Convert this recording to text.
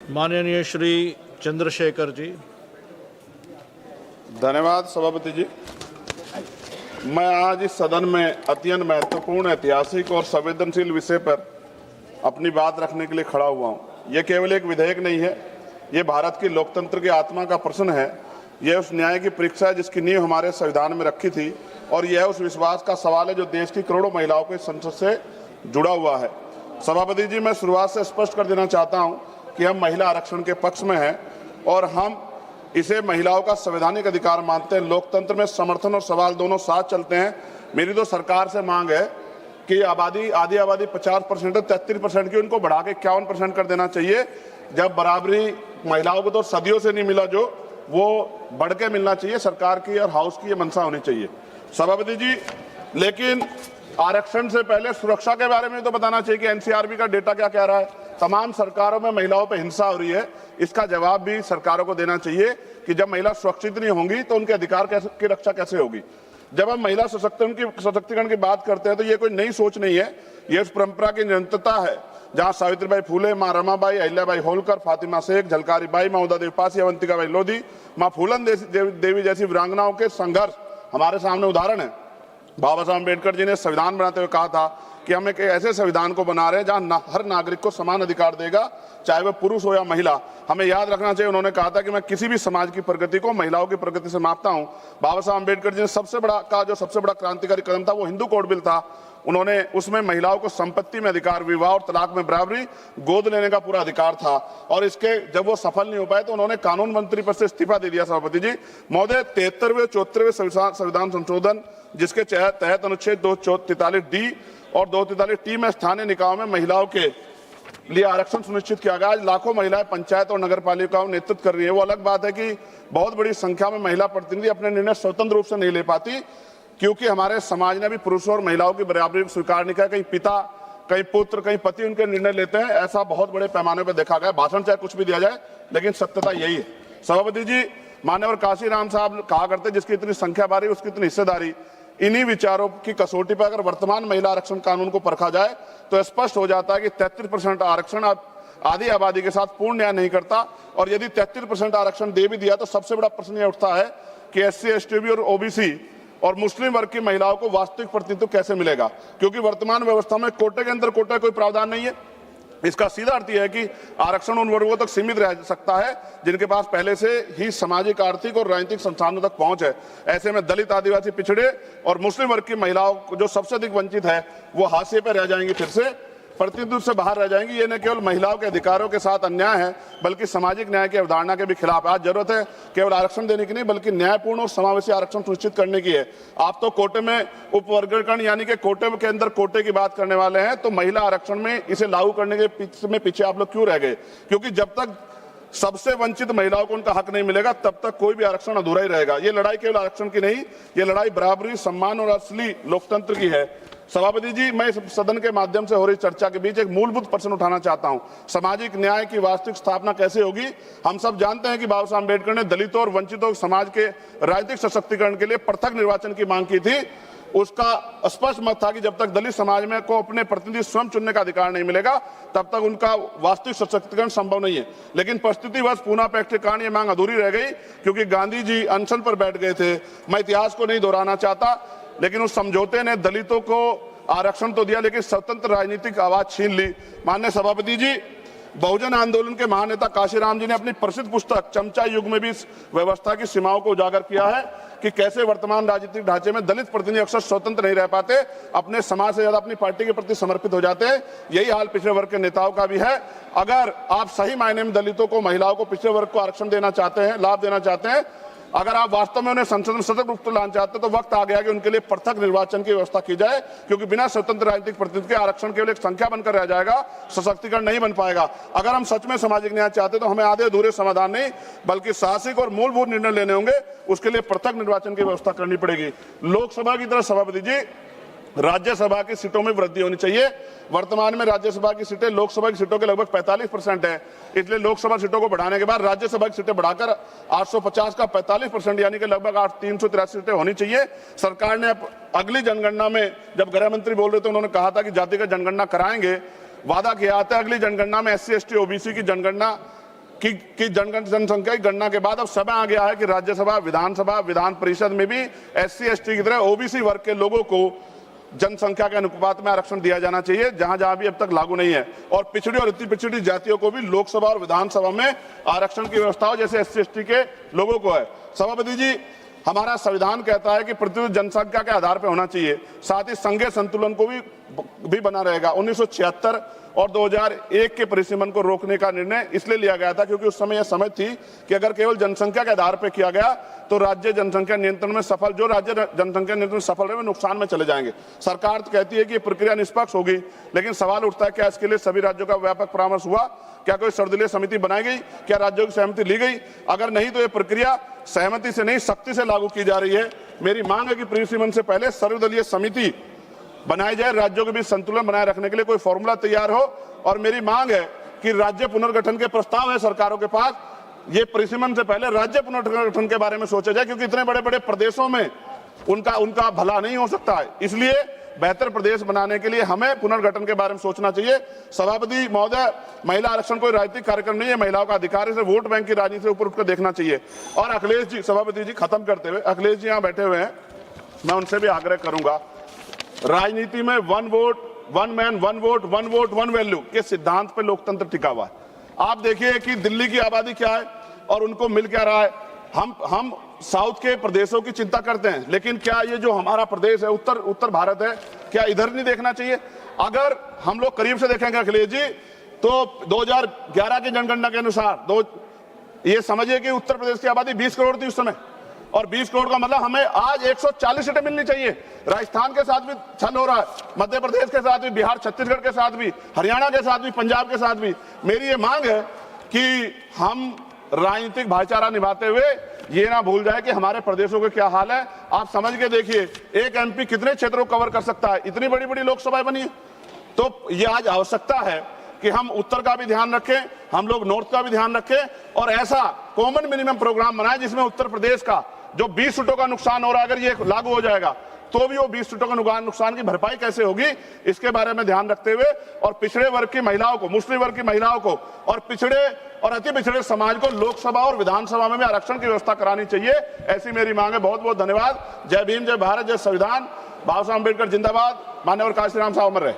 माननीय श्री चंद्रशेखर जी। धन्यवाद सभापति जी। मैं आज इस सदन में अत्यंत महत्वपूर्ण, ऐतिहासिक और संवेदनशील विषय पर अपनी बात रखने के लिए खड़ा हुआ हूं। यह केवल एक विधेयक नहीं है, ये भारत की लोकतंत्र की आत्मा का प्रश्न है। यह उस न्याय की परीक्षा है जिसकी नींव हमारे संविधान में रखी थी, और यह उस विश्वास का सवाल है जो देश की करोड़ों महिलाओं के संसद से जुड़ा हुआ है। सभापति जी, मैं शुरुआत से स्पष्ट कर देना चाहता हूं कि हम महिला आरक्षण के पक्ष में हैं और हम इसे महिलाओं का संवैधानिक अधिकार मानते हैं। लोकतंत्र में समर्थन और सवाल दोनों साथ चलते हैं। मेरी तो सरकार से मांग है कि आधी आबादी 50% है, 33% की, उनको बढ़ा के 51% कर देना चाहिए। जब बराबरी महिलाओं को तो सदियों से नहीं मिला, जो वो बढ़ के मिलना चाहिए। सरकार की और हाउस की ये मंशा होनी चाहिए सभापति जी। लेकिन आरक्षण से पहले सुरक्षा के बारे में तो बताना चाहिए कि एनसीआरबी का डेटा क्या कह रहा है। तमाम सरकारों में महिलाओं पर हिंसा हो रही है, इसका जवाब भी सरकारों को देना चाहिए कि जब महिला सुरक्षित नहीं होंगी तो उनके अधिकार की रक्षा कैसे होगी। जब हम महिला सशक्तिकरण की बात करते हैं तो ये कोई नई सोच नहीं है, ये उस परंपरा की निरंतरता है जहां सावित्रीबाई फूले, मां रमाबाई, अहिल्याबाई होलकर, फातिमा शेख, झलकारी बाई, मां उदा देवी पासी, अवंतिकाबाई लोधी, मां फूलन देवी जैसी वीरांगनाओं के संघर्ष हमारे सामने उदाहरण है। बाबा साहब अम्बेडकर जी ने संविधान बनाते हुए कहा था कि हम एक ऐसे संविधान को बना रहे हैं जहां हर नागरिक को समान अधिकार देगा, चाहे वह पुरुष हो या महिला। हमें याद रखना चाहिए, उन्होंने कहा था कि मैं किसी भी समाज की प्रगति को महिलाओं की प्रगति से मापता हूं। बाबा साहब अम्बेडकर जी ने सबसे बड़ा क्रांतिकारी कदम था वो हिंदू कोड बिल था। उन्होंने उसमें महिलाओं को संपत्ति में अधिकार, विवाह और तलाक में बराबरी, गोद लेने का पूरा अधिकार था। और इसके जब वो सफल नहीं हो पाए तो उन्होंने कानून मंत्री पद से इस्तीफा दे दिया सभापति जी। महोदय, 73वें 74वें संविधान संशोधन जिसके तहत अनुच्छेद 243D और 243T में स्थानीय निकायों में महिलाओं के लिए आरक्षण सुनिश्चित किया गया। आज लाखों महिलाएं पंचायत और नगर पालिकाओं में नेतृत्व कर रही है। वो अलग बात है कि बहुत बड़ी संख्या में महिला प्रतिनिधि अपने निर्णय स्वतंत्र रूप से नहीं ले पाती, क्योंकि हमारे समाज ने भी पुरुषों और महिलाओं की बराबरी को स्वीकार नहीं किया। कहीं पिता, कहीं पुत्र, कहीं पति उनके निर्णय लेते हैं। ऐसा बहुत बड़े पैमाने पर देखा गया। भाषण चाहे कुछ भी दिया जाए, लेकिन सत्यता यही है सभापति जी। मान्यवर काशीराम साहब कहा करते, जिसकी इतनी संख्या बारी उसकी इतनी हिस्सेदारी। इन्हीं विचारों की कसौटी पर अगर वर्तमान महिला आरक्षण कानून को परखा जाए तो स्पष्ट हो जाता है कि 33% आरक्षण आधी आबादी के साथ पूर्ण न्याय नहीं करता। और यदि 33% आरक्षण दे भी दिया तो सबसे बड़ा प्रश्न यह उठता है कि SC, ST और OBC और मुस्लिम वर्ग की महिलाओं को वास्तविक प्रतिनिधित्व कैसे मिलेगा, क्योंकि वर्तमान व्यवस्था में कोटे के अंदर कोटे कोई प्रावधान नहीं है। इसका सीधा अर्थ यह है कि आरक्षण उन वर्गों तक सीमित रह सकता है जिनके पास पहले से ही सामाजिक, आर्थिक और राजनीतिक संसाधनों तक पहुंच है। ऐसे में दलित, आदिवासी, पिछड़े और मुस्लिम वर्ग की महिलाओं जो सबसे अधिक वंचित है वो हाशिए पर रह जाएंगी, फिर से प्रतिनिधित्व से बाहर रह जाएंगी। ये न केवल महिलाओं के अधिकारों के साथ अन्याय है बल्कि सामाजिक न्याय की अवधारणा के भी खिलाफ है। आज जरूरत है केवल आरक्षण देने की नहीं बल्कि न्यायपूर्ण और समावेशी आरक्षण सुनिश्चित करने की है। आप तो कोटे में उपवर्गीकरण यानी कि कोटे के अंदर कोटे की बात करने वाले हैं, तो महिला आरक्षण में इसे लागू करने के पीछे आप लोग क्यों रह गए? क्योंकि जब तक सबसे वंचित महिलाओं को उनका हक नहीं मिलेगा तब तक कोई भी आरक्षण अधूरा ही रहेगा। ये लड़ाई केवल आरक्षण की नहीं, ये लड़ाई बराबरी, सम्मान और असली लोकतंत्र की है। सभापति जी, मैं इस सदन के माध्यम से हो रही चर्चा के बीच एक मूलभूत प्रश्न उठाना चाहता हूं। सामाजिक न्याय की वास्तविक स्थापना कैसे होगी? हम सब जानते हैं कि बाबा साहब अम्बेडकर ने दलितों और वंचितों समाज के राजनीतिक सशक्तिकरण के लिए पृथक निर्वाचन की मांग की थी। उसका स्पष्ट मत था कि जब तक दलित समाज में को अपने प्रतिनिधि स्वयं चुनने का अधिकार नहीं मिलेगा तब तक उनका वास्तविक सशक्तिकरण संभव नहीं है। लेकिन परिस्थितिवश पूना पैक्ट के कारण ये मांग अधूरी रह गई, क्योंकि गांधी जी अनशन पर बैठ गए थे। मैं इतिहास को नहीं दोहराना चाहता, लेकिन उस समझौते ने दलितों को आरक्षण तो दिया लेकिन स्वतंत्र राजनीतिक आवाज छीन ली। माननीय सभापति जी, बहुजन आंदोलन के महानेता काशीराम जी ने अपनी प्रसिद्ध पुस्तक चमचा युग में भी इस व्यवस्था की सीमाओं को उजागर किया है कि कैसे वर्तमान राजनीतिक ढांचे में दलित प्रतिनिधि अक्सर स्वतंत्र नहीं रह पाते, अपने समाज से ज्यादा अपनी पार्टी के प्रति समर्पित हो जाते हैं। यही हाल पिछड़े वर्ग के नेताओं का भी है। अगर आप सही मायने में दलितों को, महिलाओं को, पिछड़े वर्ग को आरक्षण देना चाहते हैं, लाभ देना चाहते हैं, अगर आप वास्तव में उन्हें संसद में सतत रूप से लाना चाहते हैं तो वक्त आ गया कि उनके लिए पृथक निर्वाचन की व्यवस्था की जाए, क्योंकि बिना स्वतंत्र राजनीतिक प्रतिनिधित्व के आरक्षण केवल एक संख्या बनकर रह जाएगा, सशक्तिकरण नहीं बन पाएगा। अगर हम सच में सामाजिक न्याय चाहते हैं तो हमें आधे अधूरे समाधान नहीं बल्कि साहसिक और मूलभूत निर्णय लेने होंगे। उसके लिए पृथक निर्वाचन की व्यवस्था करनी पड़ेगी। लोकसभा की तरह सभापति जी, राज्यसभा की सीटों में वृद्धि होनी चाहिए। वर्तमान में राज्यसभा की सीटें लोकसभा की सीटों के लगभग 45% है, इसलिए लोकसभा सीटों को बढ़ाने के बाद राज्यसभा की सीटें बढ़ाकर 850 का 45% यानी कि लगभग 383 सीटें होनी चाहिए। सरकार ने अगली जनगणना में, जब गृह मंत्री बोल रहे थे, उन्होंने कहा था कि जातिगत जनगणना कराएंगे, वादा किया था अगली जनगणना में SC, ST, OBC की जनगणना कि जनसंख्या की गणना के बाद अब समय आ गया है कि राज्यसभा, विधानसभा, विधान परिषद में भी SC ST की तरह OBC वर्ग के लोगों को जनसंख्या के अनुपात में आरक्षण दिया जाना चाहिए, जहां जहां भी अब तक लागू नहीं है। और पिछड़ी और अति पिछड़ी जातियों को भी लोकसभा और विधानसभा में आरक्षण की व्यवस्था हो, जैसे SC ST के लोगों को है। सभापति जी, हमारा संविधान कहता है कि प्रतिशत जनसंख्या के आधार पर होना चाहिए, साथ ही संघीय संतुलन को भी बना रहेगा। 1976 और 2001 के परिसीमन को रोकने का निर्णय इसलिए लिया गया था क्योंकि उस समय यह समझ थी कि अगर केवल जनसंख्या के आधार पर किया गया तो राज्य जनसंख्या नियंत्रण में सफल रहे वे नुकसान में चले जाएंगे। सरकार तो कहती है कि प्रक्रिया निष्पक्ष होगी, लेकिन सवाल उठता है क्या इसके लिए सभी राज्यों का व्यापक परामर्श हुआ? क्या कोई सर्वदलीय समिति बनाई गई? क्या राज्यों की सहमति ली गई? अगर नहीं तो यह प्रक्रिया सहमति से नहीं, सख्ती से लागू की जा रही है। मेरी मांग है कि परिसीमन से पहले सर्वदलीय समिति बनाई जाए, राज्यों के बीच संतुलन बनाए रखने के लिए कोई फॉर्मूला तैयार हो। और मेरी मांग है कि राज्य पुनर्गठन के प्रस्ताव है सरकारों के पास, ये परिसीमन से पहले राज्य पुनर्गठन के बारे में सोचा जाए, क्योंकि इतने बड़े बड़े प्रदेशों में उनका भला नहीं हो सकता है। इसलिए बेहतर प्रदेश बनाने के लिए हमें पुनर्गठन के बारे में सोचना चाहिए। सभापति महोदय, महिला आरक्षण कोई राजनीतिक कार्यक्रम नहीं है, महिलाओं का अधिकार है, इसे वोट बैंक की राजनीति से ऊपर उठकर देखना चाहिए। और अखिलेश जी, सभापति जी खत्म करते हुए, अखिलेश जी यहाँ बैठे हुए हैं, मैं उनसे भी आग्रह करूंगा, राजनीति में 1 vote 1 man 1 vote 1 vote 1 value के सिद्धांत पर लोकतंत्र टिका हुआ है। आप देखिए कि दिल्ली की आबादी क्या है और उनको मिल क्या रहा है। हम साउथ के प्रदेशों की चिंता करते हैं, लेकिन क्या ये जो हमारा प्रदेश है, उत्तर भारत है, क्या इधर नहीं देखना चाहिए? अगर हम लोग करीब से देखेंगे अखिलेश जी, तो 2011 की जनगणना के अनुसार ये समझिए कि उत्तर प्रदेश की आबादी 20 करोड़ थी उस समय, और 20 करोड़ का मतलब हमें आज 140 सीटें मिलनी चाहिए। राजस्थान के साथ भी छल हो रहा है, मध्य प्रदेश के साथ भी, बिहार छत्तीसगढ़ के साथ भी, हरियाणा के साथ भी, पंजाब के साथ भी। मेरी ये मांग है कि हम राजनीतिक भाईचारा निभाते हुए ये ना भूल जाए कि हमारे प्रदेशों के क्या हाल है। आप समझ के देखिए, एक MP कितने क्षेत्रों को कवर कर सकता है? इतनी बड़ी बड़ी लोकसभाएं बनी है। तो ये आज आवश्यकता है कि हम उत्तर का भी ध्यान रखें, हम लोग नॉर्थ का भी ध्यान रखें, और ऐसा कॉमन मिनिमम प्रोग्राम बनाए जिसमें उत्तर प्रदेश का जो 20 सीटों का नुकसान हो रहा है, अगर ये लागू हो जाएगा तो भी वो 20 सीटों का नुकसान की भरपाई कैसे होगी, इसके बारे में ध्यान रखते हुए, और पिछड़े वर्ग की महिलाओं को, मुस्लिम वर्ग की महिलाओं को, और पिछड़े और अति पिछड़े समाज को लोकसभा और विधानसभा में भी आरक्षण की व्यवस्था करानी चाहिए। ऐसी मेरी मांग है। बहुत बहुत धन्यवाद। जय भीम, जय भारत, जय संविधान। बाबा साहब अम्बेडकर जिंदाबाद। मान्यवर काशीराम साहब अमर रहे।